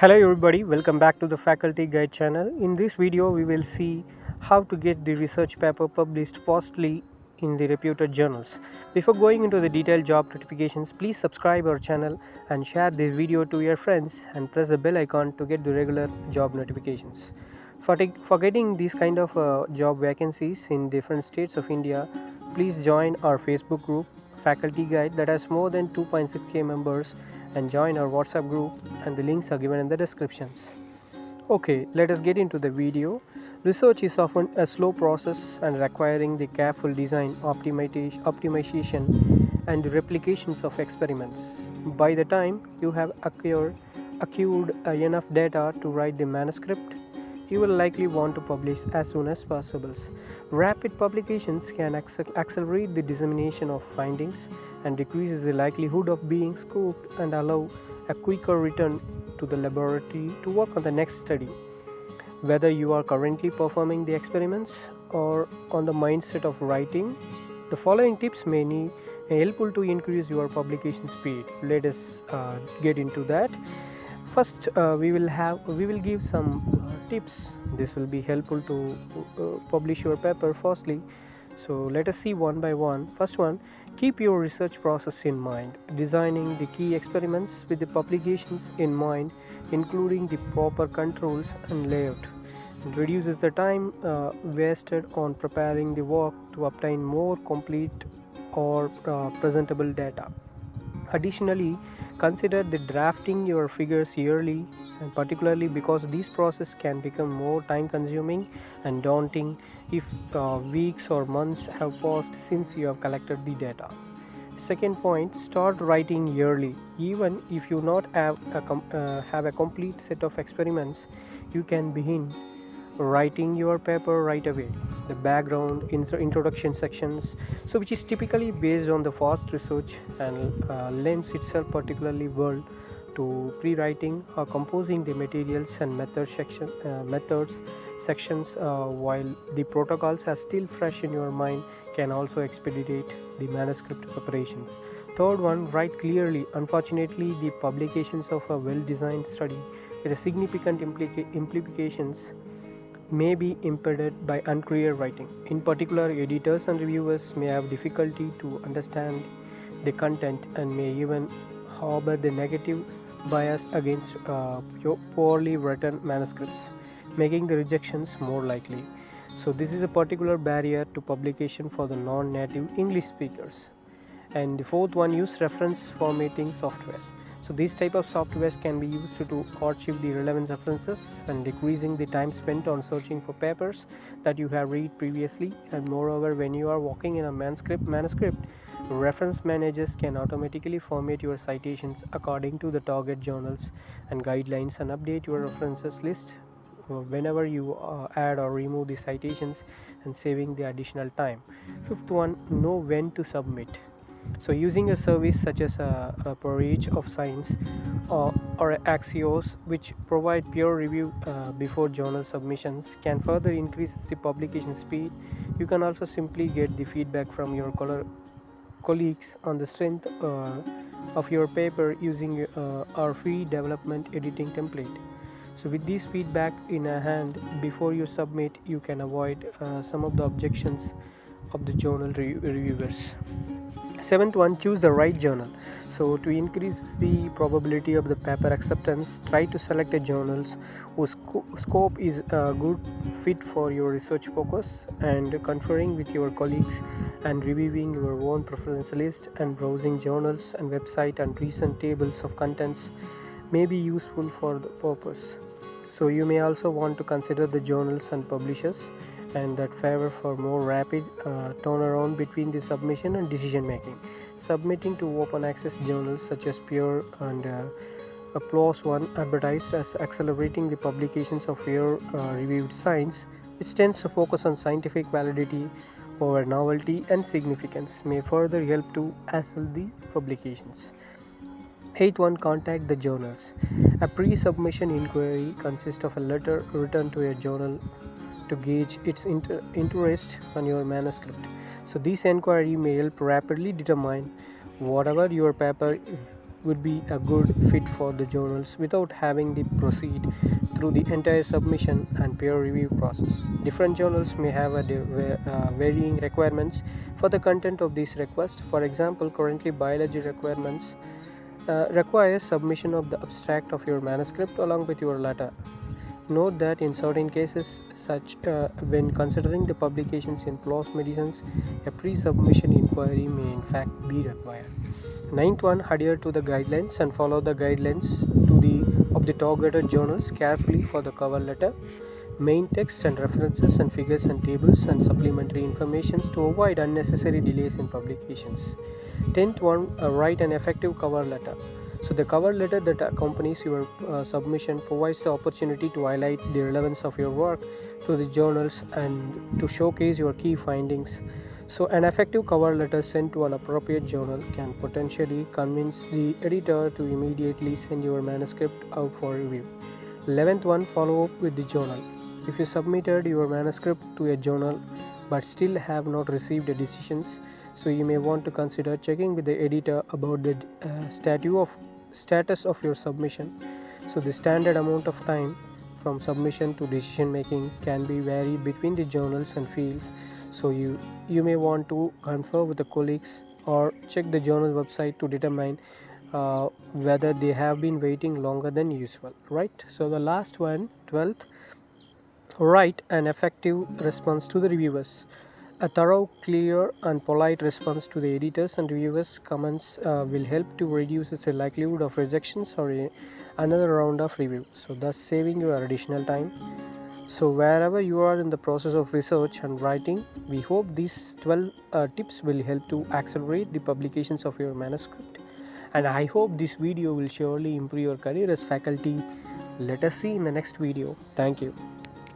Hello everybody, welcome back to the Faculty Guide channel. In this video we will see how to get the research paper published fastly in the reputed journals. Before going into the detailed job notifications, please subscribe our channel and share this video to your friends and press the bell icon to get the regular job notifications. For getting these kind of job vacancies in different states of India, please join our Facebook group Faculty Guide that has more than 2.6k members, and join our WhatsApp group, and the links are given in the descriptions. Okay, let us get into the video. Research is often a slow process and requiring the careful design, optimization and replications of experiments. By the time you have accrued enough data to write the manuscript, you will likely want to publish as soon as possible. Rapid publications can accelerate the dissemination of findings and decreases the likelihood of being scooped and allow a quicker return to the laboratory to work on the next study. Whether you are currently performing the experiments or on the mindset of writing, the following tips may helpful to increase your publication speed. Let us get into that. First, we will give some tips. This will be helpful to publish your paper fastly. So let us see one by one. First one, keep your research process in mind. Designing the key experiments with the publications in mind, including the proper controls and layout. It reduces the time wasted on preparing the work to obtain more complete or presentable data. Additionally, consider the drafting your figures yearly, and particularly because this process can become more time consuming and daunting if weeks or months have passed since you have collected the data. Second point, start writing yearly. Even if you not have a complete set of experiments, you can begin writing your paper right away. The background introduction sections, so which is typically based on the fast research and lends itself particularly well to pre-writing or composing the materials and methods sections, while the protocols are still fresh in your mind, can also expedite the manuscript preparations. Third one, write clearly. Unfortunately, the publications of a well-designed study with a significant implications may be impeded by unclear writing. In particular, editors and reviewers may have difficulty to understand the content and may even harbor the negative bias against poorly written manuscripts, making the rejections more likely. So, this is a particular barrier to publication for the non-native English speakers. And the fourth one, use reference formatting softwares. So these type of softwares can be used to archive the relevant references and decreasing the time spent on searching for papers that you have read previously. And moreover, when you are working in a manuscript, reference managers can automatically format your citations according to the target journals and guidelines and update your references list whenever you add or remove the citations, and saving the additional time. Fifth one, know when to submit. So using a service such as a Page of Science or Axios, which provide peer review before journal submissions, can further increase the publication speed. You can also simply get the feedback from your colleagues on the strength of your paper using our free development editing template. So with this feedback in a hand before you submit, you can avoid some of the objections of the journal reviewers. Seventh one, choose the right journal. So to increase the probability of the paper acceptance, try to select a journals whose scope is a good fit for your research focus, and conferring with your colleagues and reviewing your own preference list and browsing journals and website and recent tables of contents may be useful for the purpose. So you may also want to consider the journals and publishers and that favor for more rapid turnaround between the submission and decision making. Submitting to open access journals such as Peer and PLOS One advertised as accelerating the publications of peer reviewed science, which tends to focus on scientific validity over novelty and significance, may further help to hassle the publications. 8. 1. Contact the journals. A pre-submission inquiry consists of a letter written to a journal to gauge its interest on your manuscript. So this inquiry may help rapidly determine whatever your paper would be a good fit for the journals without having to proceed through the entire submission and peer review process. Different journals may have varying requirements for the content of these requests. For example, currently biology requirements requires submission of the abstract of your manuscript along with your letter. Note that in certain cases, such when considering the publications in PLOS Medicines, a pre-submission inquiry may in fact be required. Ninth one, adhere to the guidelines and follow the guidelines of the targeted journals carefully for the cover letter, main text and references and figures and tables and supplementary informations to avoid unnecessary delays in publications. 10th one, write an effective cover letter. So the cover letter that accompanies your submission provides the opportunity to highlight the relevance of your work to the journals and to showcase your key findings. So an effective cover letter sent to an appropriate journal can potentially convince the editor to immediately send your manuscript out for review. 11th one, follow up with the journal. If you submitted your manuscript to a journal but still have not received a decisions, so you may want to consider checking with the editor about the status of your submission. So the standard amount of time from submission to decision making can be vary between the journals and fields. So you may want to confer with the colleagues or check the journal website to determine whether they have been waiting longer than usual, right? So the last one, 12th, write an effective response to the reviewers. A thorough, clear, and polite response to the editors and reviewers' comments will help to reduce the likelihood of rejections or another round of review, so thus saving your additional time. So wherever you are in the process of research and writing, we hope these 12 tips will help to accelerate the publications of your manuscript, and I hope this video will surely improve your career as faculty. Let us see in the next video. Thank you.